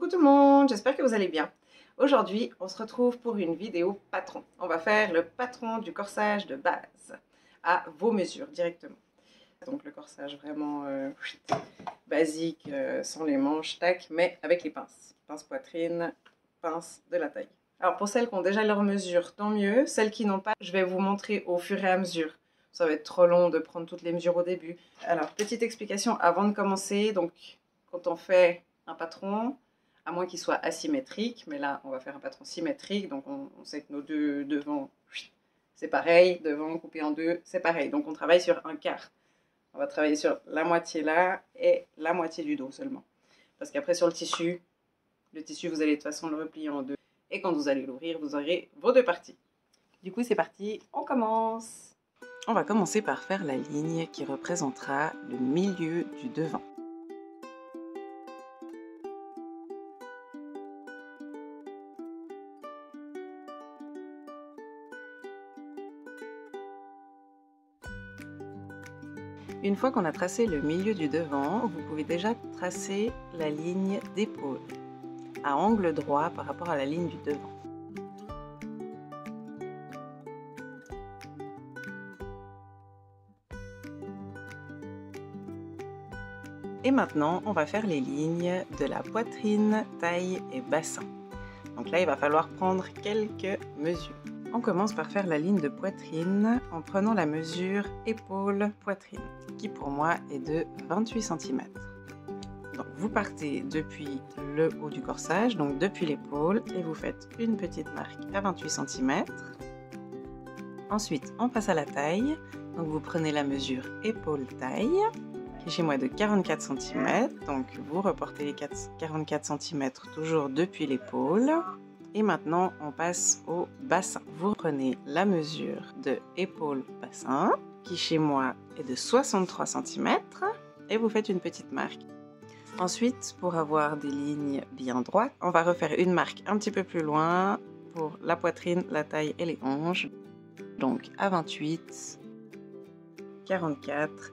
Coucou tout le monde, j'espère que vous allez bien. Aujourd'hui, on se retrouve pour une vidéo patron. On va faire le patron du corsage de base à vos mesures directement. Donc le corsage vraiment basique, sans les manches, tac, mais avec les pinces. Pince poitrine, pince de la taille. Alors pour celles qui ont déjà leurs mesures, tant mieux. Celles qui n'ont pas, je vais vous montrer au fur et à mesure. Ça va être trop long de prendre toutes les mesures au début. Alors, petite explication avant de commencer. Donc, quand on fait un patron, à moins qu'il soit asymétrique, mais là, on va faire un patron symétrique. Donc, on sait que nos deux devants, c'est pareil. Devant coupé en deux, c'est pareil. Donc, on travaille sur un quart. On va travailler sur la moitié là et la moitié du dos seulement. Parce qu'après, sur le tissu, vous allez de toute façon le replier en deux. Et quand vous allez l'ouvrir, vous aurez vos deux parties. Du coup, c'est parti, on commence. On va commencer par faire la ligne qui représentera le milieu du devant. Une fois qu'on a tracé le milieu du devant, vous pouvez déjà tracer la ligne d'épaule à angle droit par rapport à la ligne du devant. Et maintenant, on va faire les lignes de la poitrine, taille et bassin. Donc là, il va falloir prendre quelques mesures. On commence par faire la ligne de poitrine en prenant la mesure épaule-poitrine, qui pour moi est de 28 cm. Donc vous partez depuis le haut du corsage, donc depuis l'épaule, et vous faites une petite marque à 28 cm. Ensuite, on passe à la taille. Donc vous prenez la mesure épaule-taille, qui est chez moi de 44 cm. Donc vous reportez les 44 cm toujours depuis l'épaule. Et maintenant, on passe au bassin. Vous prenez la mesure de épaule-bassin, qui chez moi est de 63 cm, et vous faites une petite marque. Ensuite, pour avoir des lignes bien droites, on va refaire une marque un petit peu plus loin pour la poitrine, la taille et les hanches. Donc à 28, 44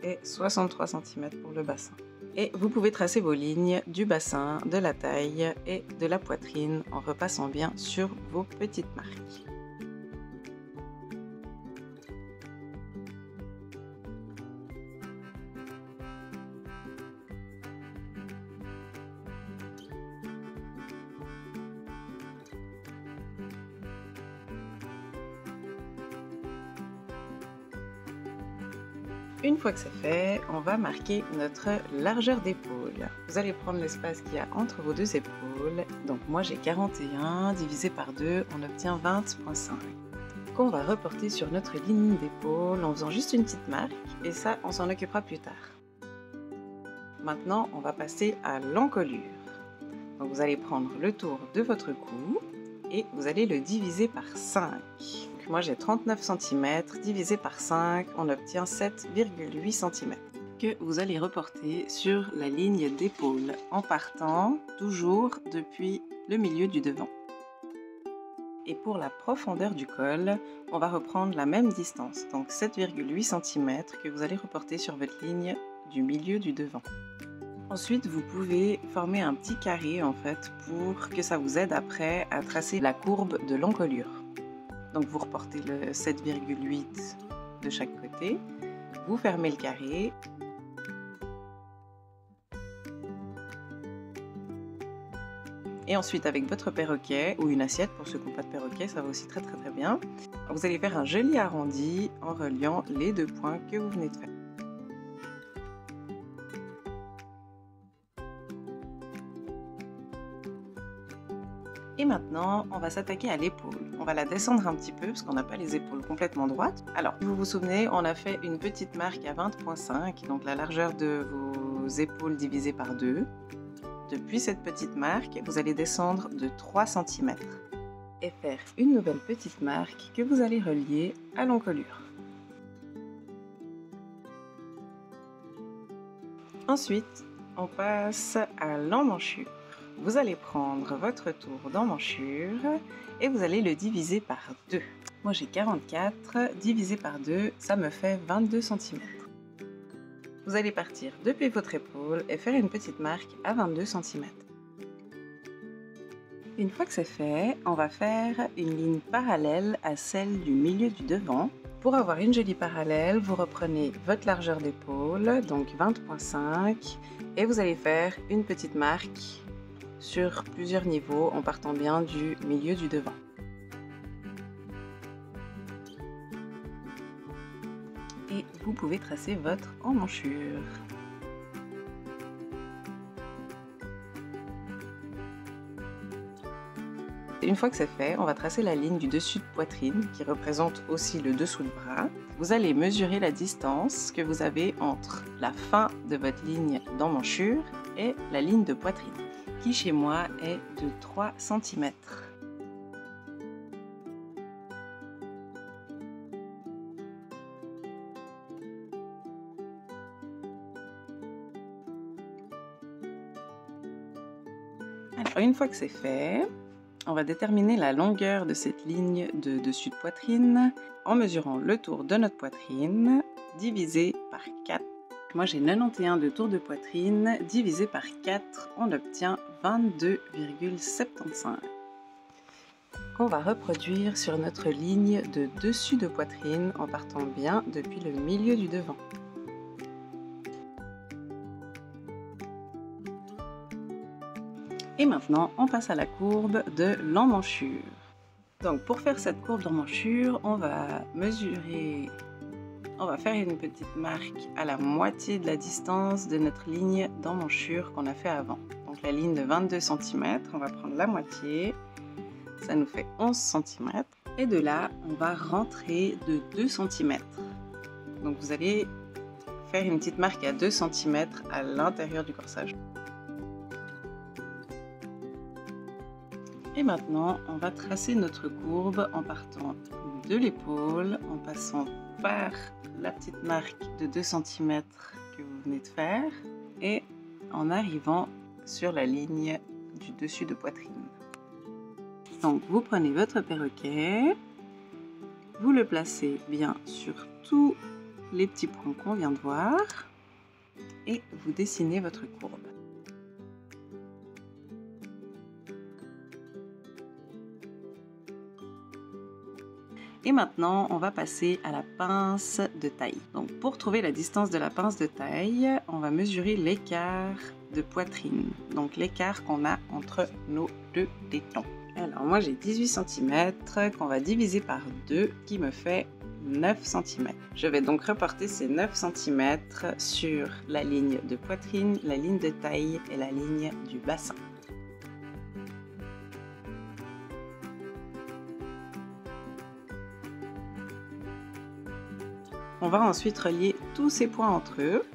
et 63 cm pour le bassin. Et vous pouvez tracer vos lignes du bassin, de la taille et de la poitrine en repassant bien sur vos petites marques. Une fois que c'est fait, on va marquer notre largeur d'épaule. Vous allez prendre l'espace qu'il y a entre vos deux épaules. Donc moi j'ai 41, divisé par 2, on obtient 20,5. Qu'on va reporter sur notre ligne d'épaule en faisant juste une petite marque. Et ça, on s'en occupera plus tard. Maintenant, on va passer à l'encolure. Donc vous allez prendre le tour de votre cou et vous allez le diviser par 5. Moi j'ai 39 cm, divisé par 5, on obtient 7,8 cm. Que vous allez reporter sur la ligne d'épaule en partant toujours depuis le milieu du devant. Et pour la profondeur du col, on va reprendre la même distance, donc 7,8 cm que vous allez reporter sur votre ligne du milieu du devant. Ensuite, vous pouvez former un petit carré en fait pour que ça vous aide après à tracer la courbe de l'encolure. Donc vous reportez le 7,8 de chaque côté, vous fermez le carré. Et ensuite avec votre perroquet ou une assiette, pour ceux qui n'ont pas de perroquet, ça va aussi très bien. Vous allez faire un joli arrondi en reliant les deux points que vous venez de faire. Et maintenant, on va s'attaquer à l'épaule. On va la descendre un petit peu parce qu'on n'a pas les épaules complètement droites. Alors, si vous vous souvenez, on a fait une petite marque à 20,5, donc la largeur de vos épaules divisée par 2. Depuis cette petite marque, vous allez descendre de 3 cm et faire une nouvelle petite marque que vous allez relier à l'encolure. Ensuite, on passe à l'emmanchure. Vous allez prendre votre tour d'emmanchure et vous allez le diviser par 2. Moi j'ai 44, divisé par 2, ça me fait 22 cm. Vous allez partir depuis votre épaule et faire une petite marque à 22 cm. Une fois que c'est fait, on va faire une ligne parallèle à celle du milieu du devant. Pour avoir une jolie parallèle, vous reprenez votre largeur d'épaule, donc 20,5, et vous allez faire une petite marque sur plusieurs niveaux en partant bien du milieu du devant. Et vous pouvez tracer votre emmanchure. Une fois que c'est fait, on va tracer la ligne du dessus de poitrine qui représente aussi le dessous de bras. Vous allez mesurer la distance que vous avez entre la fin de votre ligne d'emmanchure et la ligne de poitrine, qui chez moi est de 3 cm. Alors une fois que c'est fait, on va déterminer la longueur de cette ligne de dessus de poitrine en mesurant le tour de notre poitrine divisé par 4. Moi j'ai 91 de tour de poitrine divisé par 4, on obtient 22,75. Qu'on va reproduire sur notre ligne de dessus de poitrine en partant bien depuis le milieu du devant. Et maintenant, on passe à la courbe de l'emmanchure. Donc pour faire cette courbe d'emmanchure, on va faire une petite marque à la moitié de la distance de notre ligne d'emmanchure qu'on a fait avant. Donc la ligne de 22 cm, on va prendre la moitié, ça nous fait 11 cm. Et de là, on va rentrer de 2 cm. Donc vous allez faire une petite marque à 2 cm à l'intérieur du corsage. Et maintenant, on va tracer notre courbe en partant de l'épaule, en passant par la petite marque de 2 cm que vous venez de faire et en arrivant sur la ligne du dessus de poitrine. Donc, vous prenez votre perroquet, vous le placez bien sur tous les petits points qu'on vient de voir et vous dessinez votre courbe. Et maintenant, on va passer à la pince de taille. Donc, pour trouver la distance de la pince de taille, on va mesurer l'écart de poitrine. Donc, l'écart qu'on a entre nos deux tétons. Alors, moi, j'ai 18 cm qu'on va diviser par 2, qui me fait 9 cm. Je vais donc reporter ces 9 cm sur la ligne de poitrine, la ligne de taille et la ligne du bassin. On va ensuite relier tous ces points entre eux.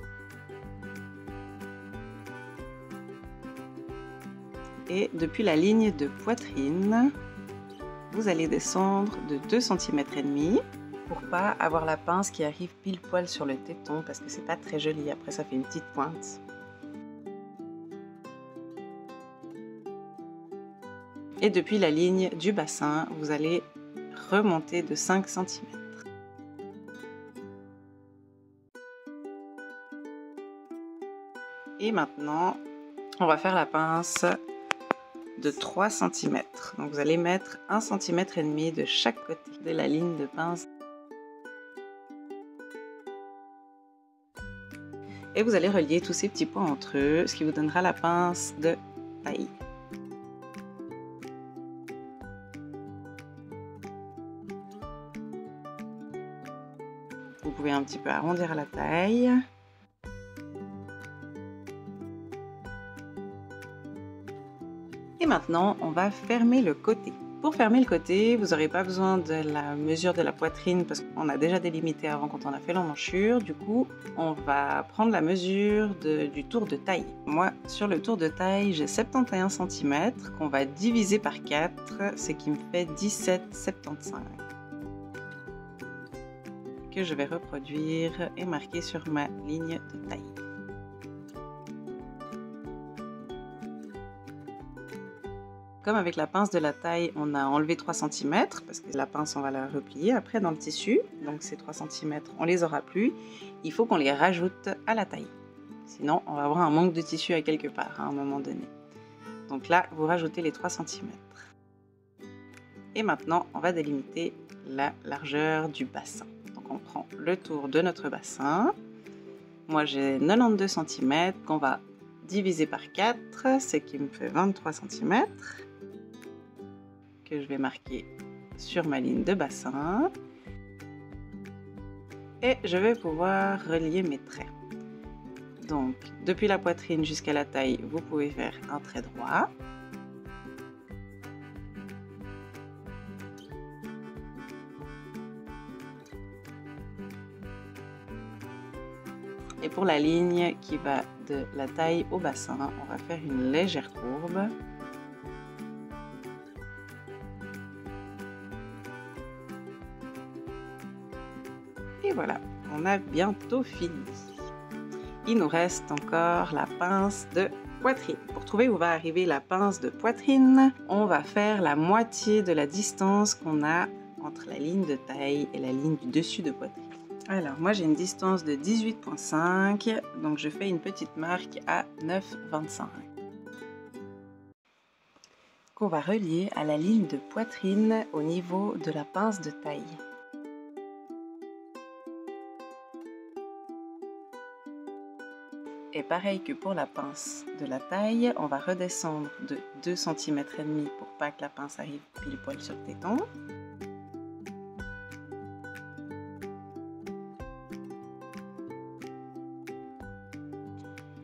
Et depuis la ligne de poitrine, vous allez descendre de 2 cm et demi pour pas avoir la pince qui arrive pile poil sur le téton parce que c'est pas très joli, après ça fait une petite pointe. Et depuis la ligne du bassin, vous allez remonter de 5 cm. Et maintenant, on va faire la pince de 3 cm. Donc vous allez mettre 1,5 cm de chaque côté de la ligne de pince. Et vous allez relier tous ces petits points entre eux, ce qui vous donnera la pince de taille. Vous pouvez un petit peu arrondir à la taille. Et maintenant, on va fermer le côté. Pour fermer le côté, vous n'aurez pas besoin de la mesure de la poitrine parce qu'on a déjà délimité avant quand on a fait l'emmanchure. Du coup, on va prendre la mesure du tour de taille. Moi, sur le tour de taille, j'ai 71 cm qu'on va diviser par 4, ce qui me fait 17,75 que je vais reproduire et marquer sur ma ligne de taille. comme avec la pince de la taille, on a enlevé 3 cm, parce que la pince, on va la replier après dans le tissu. Donc ces 3 cm, on les aura plus. Il faut qu'on les rajoute à la taille. Sinon, on va avoir un manque de tissu à quelque part, à un moment donné. Donc là, vous rajoutez les 3 cm. Et maintenant, on va délimiter la largeur du bassin. Donc on prend le tour de notre bassin. Moi, j'ai 92 cm qu'on va diviser par 4, ce qui me fait 23 cm, que je vais marquer sur ma ligne de bassin. Et je vais pouvoir relier mes traits. Donc, depuis la poitrine jusqu'à la taille, vous pouvez faire un trait droit. Et pour la ligne qui va de la taille au bassin, on va faire une légère courbe. Et voilà, on a bientôt fini. Il nous reste encore la pince de poitrine. Pour trouver où va arriver la pince de poitrine, on va faire la moitié de la distance qu'on a entre la ligne de taille et la ligne du dessus de poitrine. Alors, moi j'ai une distance de 18,5, donc je fais une petite marque à 9,25. Qu'on va relier à la ligne de poitrine au niveau de la pince de taille. Et pareil que pour la pince de la taille, on va redescendre de 2,5 cm pour pas que la pince arrive pile poil sur le téton.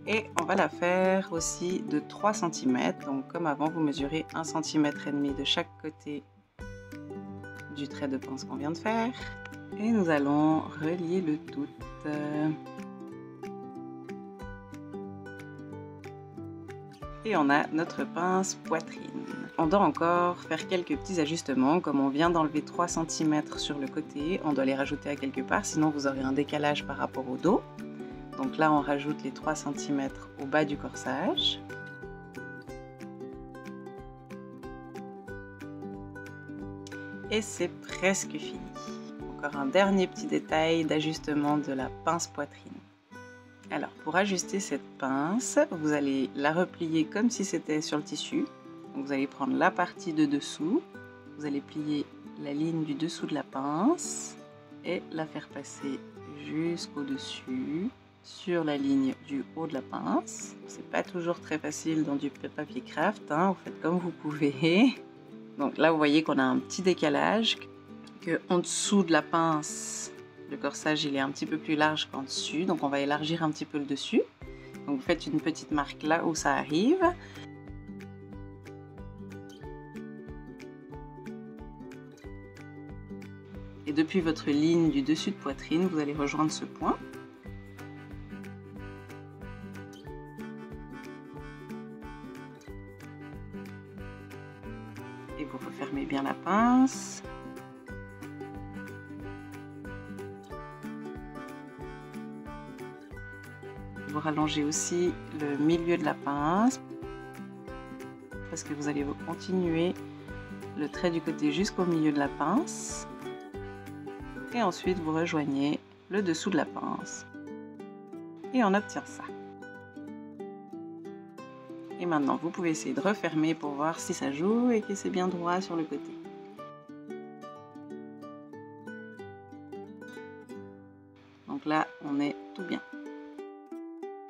Et on va la faire aussi de 3 cm. Donc comme avant, vous mesurez 1,5 cm de chaque côté du trait de pince qu'on vient de faire. Et nous allons relier le tout. Et on a notre pince poitrine. On doit encore faire quelques petits ajustements, comme on vient d'enlever 3 cm sur le côté, on doit les rajouter à quelque part, sinon vous aurez un décalage par rapport au dos. Donc là on rajoute les 3 cm au bas du corsage. Et c'est presque fini. Encore un dernier petit détail d'ajustement de la pince poitrine. Alors, pour ajuster cette pince, vous allez la replier comme si c'était sur le tissu. Donc, vous allez prendre la partie de dessous, vous allez plier la ligne du dessous de la pince et la faire passer jusqu'au-dessus sur la ligne du haut de la pince. C'est pas toujours très facile dans du papier craft, hein, vous faites comme vous pouvez. Donc là, vous voyez qu'on a un petit décalage, que en dessous de la pince, le corsage il est un petit peu plus large qu'en dessus, donc on va élargir un petit peu le dessus. Donc vous faites une petite marque là où ça arrive. Et depuis votre ligne du dessus de poitrine, vous allez rejoindre ce point. Et vous refermez bien la pince. Vous rallongez aussi le milieu de la pince parce que vous allez continuer le trait du côté jusqu'au milieu de la pince et ensuite vous rejoignez le dessous de la pince et on obtient ça. Et maintenant vous pouvez essayer de refermer pour voir si ça joue et que c'est bien droit sur le côté. Donc là on est tout bien.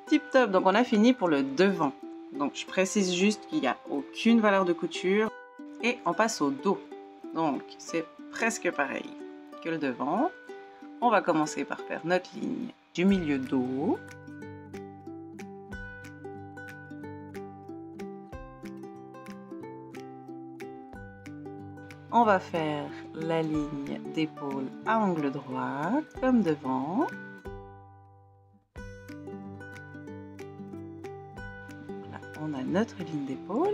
Tip top, donc on a fini pour le devant. Donc je précise juste qu'il n'y a aucune valeur de couture. Et on passe au dos. Donc c'est presque pareil que le devant. On va commencer par faire notre ligne du milieu dos. On va faire la ligne d'épaule à angle droit, comme devant. On a notre ligne d'épaule.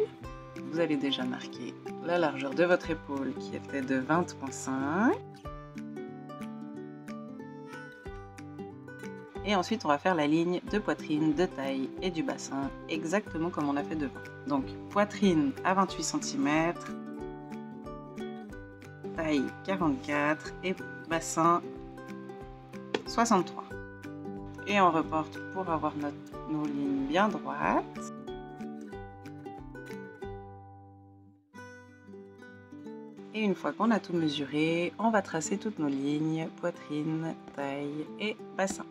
Vous allez déjà marquer la largeur de votre épaule qui était de 20,5. Et ensuite, on va faire la ligne de poitrine, de taille et du bassin, exactement comme on a fait devant. Donc, poitrine à 28 cm, taille 44 et bassin 63. Et on reporte pour avoir nos lignes bien droites. Et une fois qu'on a tout mesuré, on va tracer toutes nos lignes, poitrine, taille et bassin.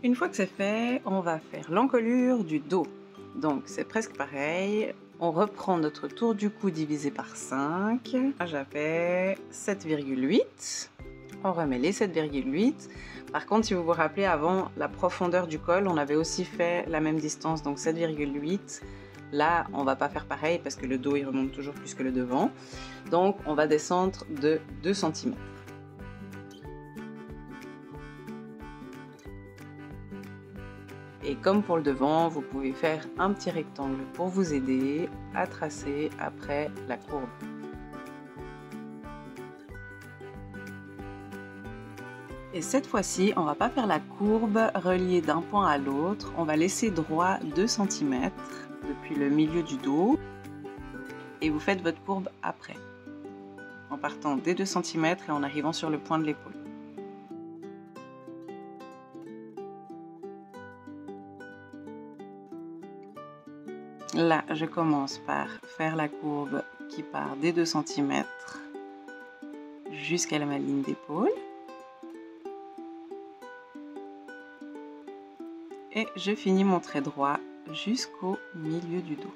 Une fois que c'est fait, on va faire l'encolure du dos. Donc c'est presque pareil. On reprend notre tour du cou divisé par 5. J'avais 7,8. On remet les 7,8. Par contre, si vous vous rappelez, avant la profondeur du col, on avait aussi fait la même distance, donc 7,8. Là, on va pas faire pareil parce que le dos il remonte toujours plus que le devant. Donc on va descendre de 2 cm. Et comme pour le devant, vous pouvez faire un petit rectangle pour vous aider à tracer après la courbe. Et cette fois-ci, on ne va pas faire la courbe reliée d'un point à l'autre. On va laisser droit 2 cm depuis le milieu du dos. Et vous faites votre courbe après, en partant des 2 cm et en arrivant sur le point de l'épaule. Là, je commence par faire la courbe qui part des 2 cm jusqu'à ma ligne d'épaule. Et je finis mon trait droit jusqu'au milieu du dos.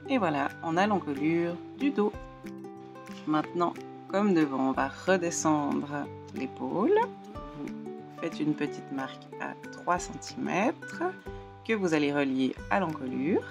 Et voilà, on a l'encolure du dos. Maintenant, comme devant, on va redescendre l'épaule. Vous faites une petite marque à 3 cm que vous allez relier à l'encolure.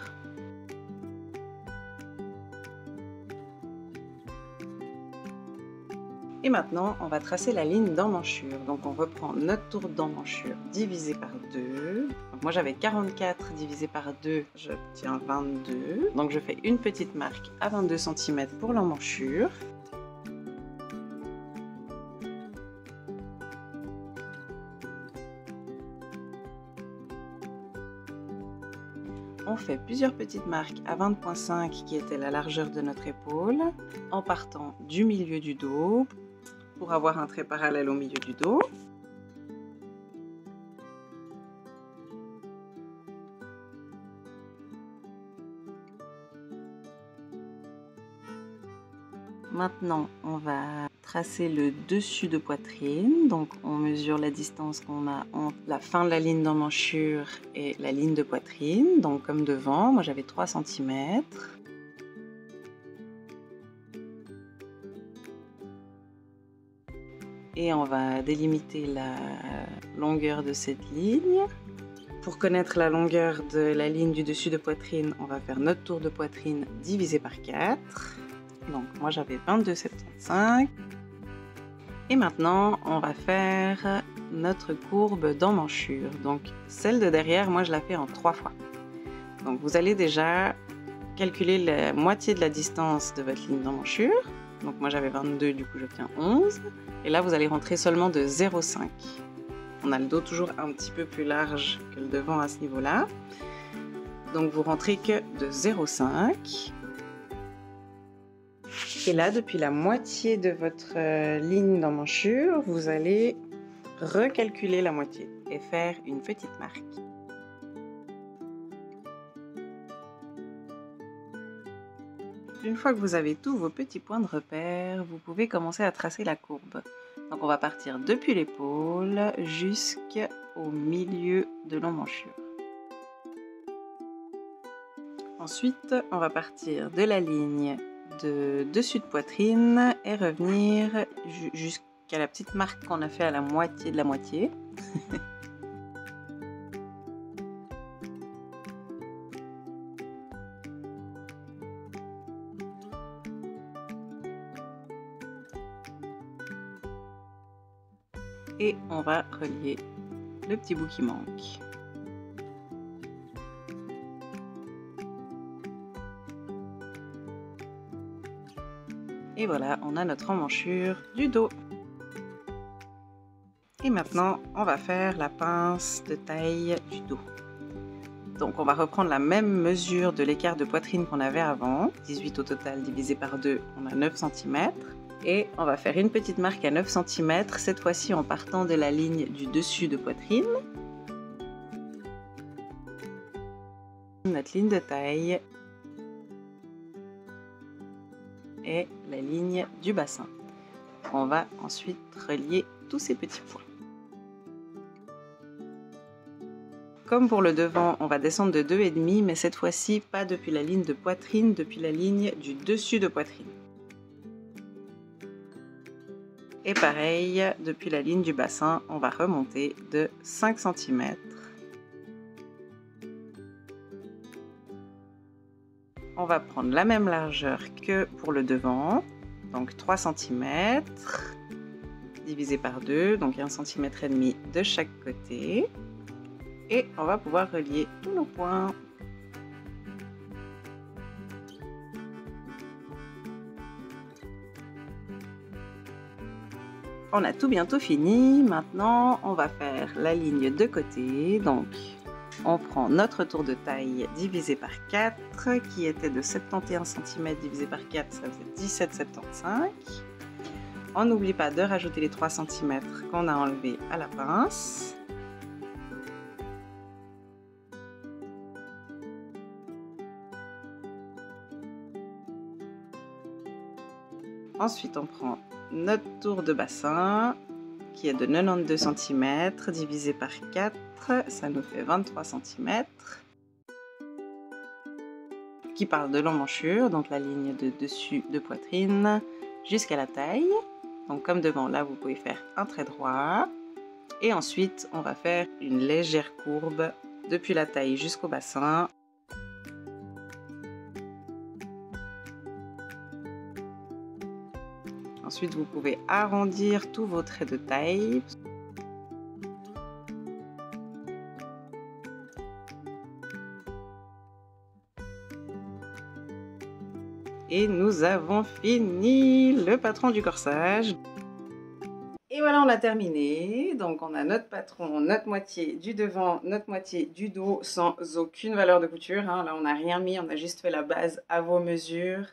Et maintenant, on va tracer la ligne d'emmanchure. Donc on reprend notre tour d'emmanchure divisé par 2. Donc moi j'avais 44 divisé par 2, j'obtiens 22. Donc je fais une petite marque à 22 cm pour l'emmanchure. On fait plusieurs petites marques à 20,5 qui était la largeur de notre épaule, en partant du milieu du dos pour avoir un trait parallèle au milieu du dos. Maintenant, on va tracer le dessus de poitrine. Donc, on mesure la distance qu'on a entre la fin de la ligne d'emmanchure et la ligne de poitrine. Donc, comme devant, moi j'avais 3 cm. Et on va délimiter la longueur de cette ligne. Pour connaître la longueur de la ligne du dessus de poitrine, on va faire notre tour de poitrine divisé par 4. Donc moi j'avais 22,75. Et maintenant on va faire notre courbe d'emmanchure. Donc celle de derrière, moi je la fais en 3 fois. Donc vous allez déjà calculer la moitié de la distance de votre ligne d'emmanchure. Donc moi j'avais 22, du coup j'obtiens 11. Et là vous allez rentrer seulement de 0,5. On a le dos toujours un petit peu plus large que le devant à ce niveau-là. Donc vous rentrez que de 0,5. Et là, depuis la moitié de votre ligne d'emmanchure, vous allez recalculer la moitié et faire une petite marque. Une fois que vous avez tous vos petits points de repère, vous pouvez commencer à tracer la courbe. Donc on va partir depuis l'épaule jusqu'au milieu de l'emmanchure. Ensuite, on va partir de la ligne de dessus de poitrine et revenir jusqu'à la petite marque qu'on a fait à la moitié de la moitié. et on va relier le petit bout qui manque. Et voilà, on a notre emmanchure du dos. Et maintenant, on va faire la pince de taille du dos. Donc on va reprendre la même mesure de l'écart de poitrine qu'on avait avant. 18 au total divisé par 2, on a 9 cm. Et on va faire une petite marque à 9 cm, cette fois-ci en partant de la ligne du dessus de poitrine. Notre ligne de taille. Et la ligne du bassin. On va ensuite relier tous ces petits points. Comme pour le devant, on va descendre de 2,5, mais cette fois-ci pas depuis la ligne de poitrine, depuis la ligne du dessus de poitrine. Et pareil, depuis la ligne du bassin, on va remonter de 5 cm. On va prendre la même largeur que pour le devant, donc 3 cm, divisé par 2, donc 1,5 cm de chaque côté. Et on va pouvoir relier tous nos points. On a tout bientôt fini. Maintenant, on va faire la ligne de côté. Donc, on prend notre tour de taille divisé par 4, qui était de 71 cm divisé par 4, ça faisait 17,75. On n'oublie pas de rajouter les 3 cm qu'on a enlevés à la pince. Ensuite, on prend notre tour de bassin qui est de 92 cm divisé par 4, ça nous fait 23 cm. Qui parle de l'emmanchure, donc la ligne de dessus de poitrine jusqu'à la taille. Donc comme devant, là vous pouvez faire un trait droit. Et ensuite, on va faire une légère courbe depuis la taille jusqu'au bassin. Ensuite, vous pouvez arrondir tous vos traits de taille. Et nous avons fini le patron du corsage. Et voilà, on a terminé. Donc, on a notre patron, notre moitié du devant, notre moitié du dos, sans aucune valeur de couture. Là, on n'a rien mis, on a juste fait la base à vos mesures.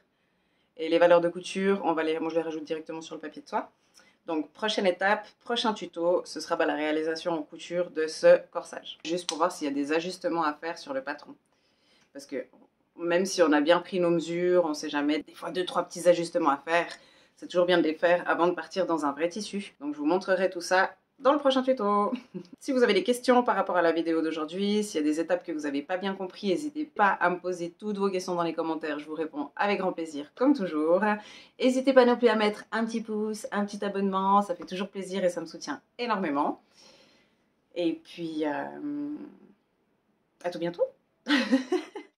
Et les valeurs de couture, moi je les rajoute directement sur le papier de soie. Donc prochaine étape, prochain tuto, ce sera la réalisation en couture de ce corsage. Juste pour voir s'il y a des ajustements à faire sur le patron. Parce que même si on a bien pris nos mesures, on ne sait jamais, des fois 2-3 petits ajustements à faire. C'est toujours bien de les faire avant de partir dans un vrai tissu. Donc je vous montrerai tout ça dans le prochain tuto. Si vous avez des questions par rapport à la vidéo d'aujourd'hui, s'il y a des étapes que vous n'avez pas bien compris, n'hésitez pas à me poser toutes vos questions dans les commentaires, je vous réponds avec grand plaisir comme toujours. N'hésitez pas non plus à mettre un petit pouce, un petit abonnement, ça fait toujours plaisir et ça me soutient énormément. Et puis, à tout bientôt.